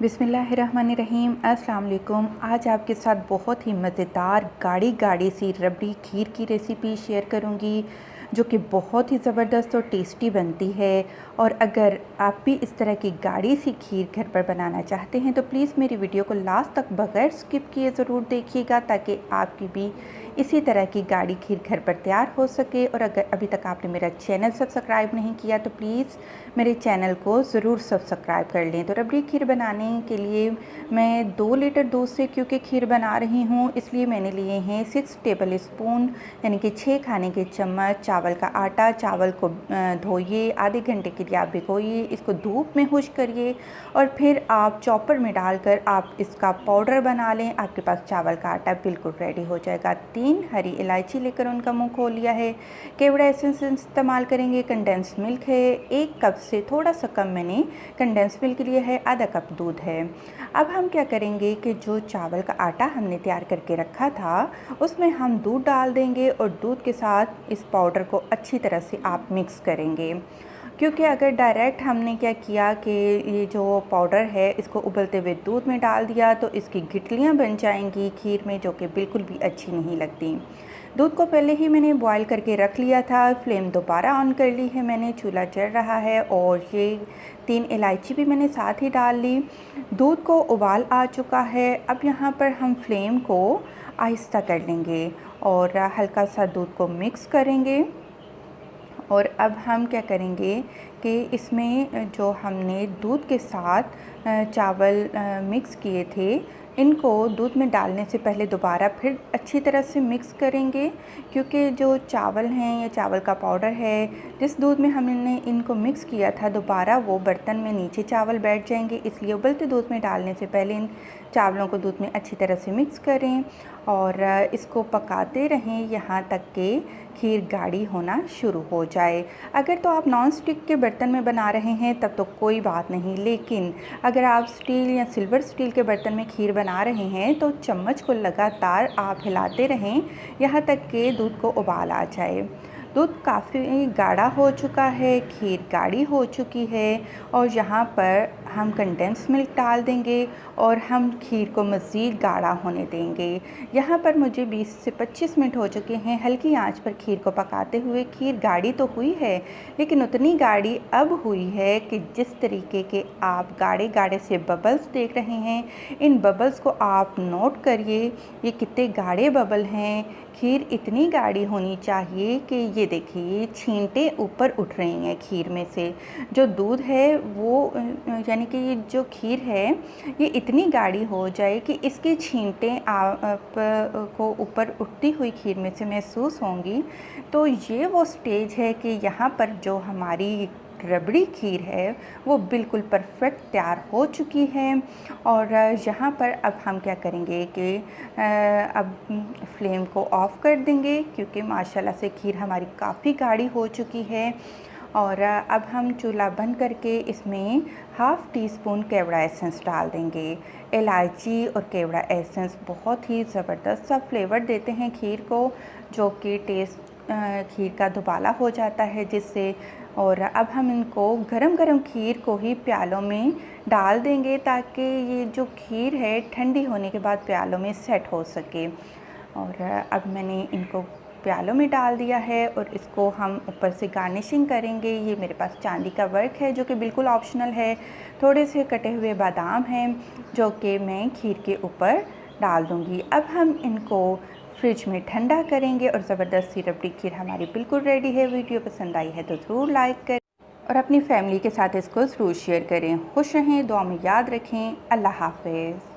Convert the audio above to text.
बिस्मिल्लाहिर्रहमानिर्रहीम। अस्सलाम वालेकुम। आज आपके साथ बहुत ही मज़ेदार गाढ़ी गाढ़ी सी रबड़ी खीर की रेसिपी शेयर करूंगी, जो कि बहुत ही ज़बरदस्त और टेस्टी बनती है। और अगर आप भी इस तरह की गाढ़ी सी खीर घर पर बनाना चाहते हैं तो प्लीज़ मेरी वीडियो को लास्ट तक बगैर स्किप किए ज़रूर देखिएगा, ताकि आपकी भी इसी तरह की गाढ़ी खीर घर पर तैयार हो सके। और अगर अभी तक आपने मेरा चैनल सब्सक्राइब नहीं किया तो प्लीज़ मेरे चैनल को ज़रूर सब्सक्राइब कर लें। तो रबड़ी खीर बनाने के लिए मैं 2 लीटर दूध से क्योंकि खीर बना रही हूँ, इसलिए मैंने लिए हैं 6 टेबल स्पून यानी कि 6 खाने के चम्मच चावल का आटा। चावल को धोइए, आधे घंटे के लिए आप भिगोइए, इसको धूप में खुश्क करिए और फिर आप चॉपर में डालकर आप इसका पाउडर बना लें। आपके पास चावल का आटा बिल्कुल रेडी हो जाएगा। 3 हरी इलायची लेकर उनका मुंह खोल लिया है। केवड़ा एसेंस इस्तेमाल करेंगे। कंडेंस्ड मिल्क है, 1 कप से थोड़ा सा कम मैंने कंडेंस्ड मिल्क लिया है। आधा कप दूध है। अब हम क्या करेंगे कि जो चावल का आटा हमने तैयार करके रखा था उसमें हम दूध डाल देंगे और दूध के साथ इस पाउडर को अच्छी तरह से आप मिक्स करेंगे। क्योंकि अगर डायरेक्ट हमने क्या किया कि ये जो पाउडर है इसको उबलते हुए दूध में डाल दिया तो इसकी गिटलियाँ बन जाएंगी खीर में, जो कि बिल्कुल भी अच्छी नहीं लगती। दूध को पहले ही मैंने बॉईल करके रख लिया था। फ्लेम दोबारा ऑन कर ली है मैंने, चूल्हा जल रहा है और ये 3 इलायची भी मैंने साथ ही डाल ली। दूध को उबाल आ चुका है। अब यहाँ पर हम फ्लेम को आहिस्ता कर लेंगे और हल्का सा दूध को मिक्स करेंगे। और अब हम क्या करेंगे कि इसमें जो हमने दूध के साथ चावल मिक्स किए थे, इनको दूध में डालने से पहले दोबारा फिर अच्छी तरह से मिक्स करेंगे। क्योंकि जो चावल हैं या चावल का पाउडर है, जिस दूध में हमने इनको मिक्स किया था, दोबारा वो बर्तन में नीचे चावल बैठ जाएंगे। इसलिए उबलते दूध में डालने से पहले इन चावलों को दूध में अच्छी तरह से मिक्स करें और इसको पकाते रहें यहाँ तक कि खीर गाढ़ी होना शुरू हो जाए। अगर तो आप नॉन स्टिक के बर्तन में बना रहे हैं तब तो कोई बात नहीं, लेकिन अगर आप स्टील या सिल्वर स्टील के बर्तन में खीर बना रहे हैं तो चम्मच को लगातार आप हिलाते रहें यहाँ तक कि दूध को उबाल आ जाए। दूध काफ़ी गाढ़ा हो चुका है, खीर गाढ़ी हो चुकी है और यहाँ पर हम कंडेंस मिल्क डाल देंगे और हम खीर को मज़ीद गाढ़ा होने देंगे। यहाँ पर मुझे 20 से 25 मिनट हो चुके हैं हल्की आंच पर खीर को पकाते हुए। खीर गाढ़ी तो हुई है, लेकिन उतनी गाढ़ी अब हुई है कि जिस तरीके के आप गाढ़े गाढ़े से बबल्स देख रहे हैं, इन बबल्स को आप नोट करिए, ये कितने गाढ़े बबल हैं। खीर इतनी गाढ़ी होनी चाहिए कि ये देखिए छींटे ऊपर उठ रही हैं खीर में से। जो दूध है वो यानी कि ये जो खीर है ये इतनी गाढ़ी हो जाए कि इसकी छींटें आप को ऊपर उठती हुई खीर में से महसूस होंगी। तो ये वो स्टेज है कि यहाँ पर जो हमारी रबड़ी खीर है वो बिल्कुल परफेक्ट तैयार हो चुकी है। और यहाँ पर अब हम क्या करेंगे कि अब फ्लेम को ऑफ़ कर देंगे, क्योंकि माशाल्लाह से खीर हमारी काफ़ी गाढ़ी हो चुकी है। और अब हम चूल्हा बंद करके इसमें हाफ़ टी स्पून केवड़ा एसेंस डाल देंगे। इलायची और केवड़ा एसेंस बहुत ही ज़बरदस्त सा फ्लेवर देते हैं खीर को, जो कि टेस्ट खीर का दुबाला हो जाता है जिससे। और अब हम इनको गरम गरम खीर को ही प्यालों में डाल देंगे, ताकि ये जो खीर है ठंडी होने के बाद प्यालों में सेट हो सके। और अब मैंने इनको प्यालों में डाल दिया है और इसको हम ऊपर से गार्निशिंग करेंगे। ये मेरे पास चांदी का वर्क है जो कि बिल्कुल ऑप्शनल है। थोड़े से कटे हुए बादाम हैं जो कि मैं खीर के ऊपर डाल दूँगी। अब हम इनको फ्रिज में ठंडा करेंगे और ज़बरदस्त सी रबड़ी खीर हमारी बिल्कुल रेडी है। वीडियो पसंद आई है तो ज़रूर लाइक करें और अपनी फैमिली के साथ इसको ज़रूर शेयर करें। खुश रहें, दुआ में याद रखें। अल्लाह हाफ़िज़।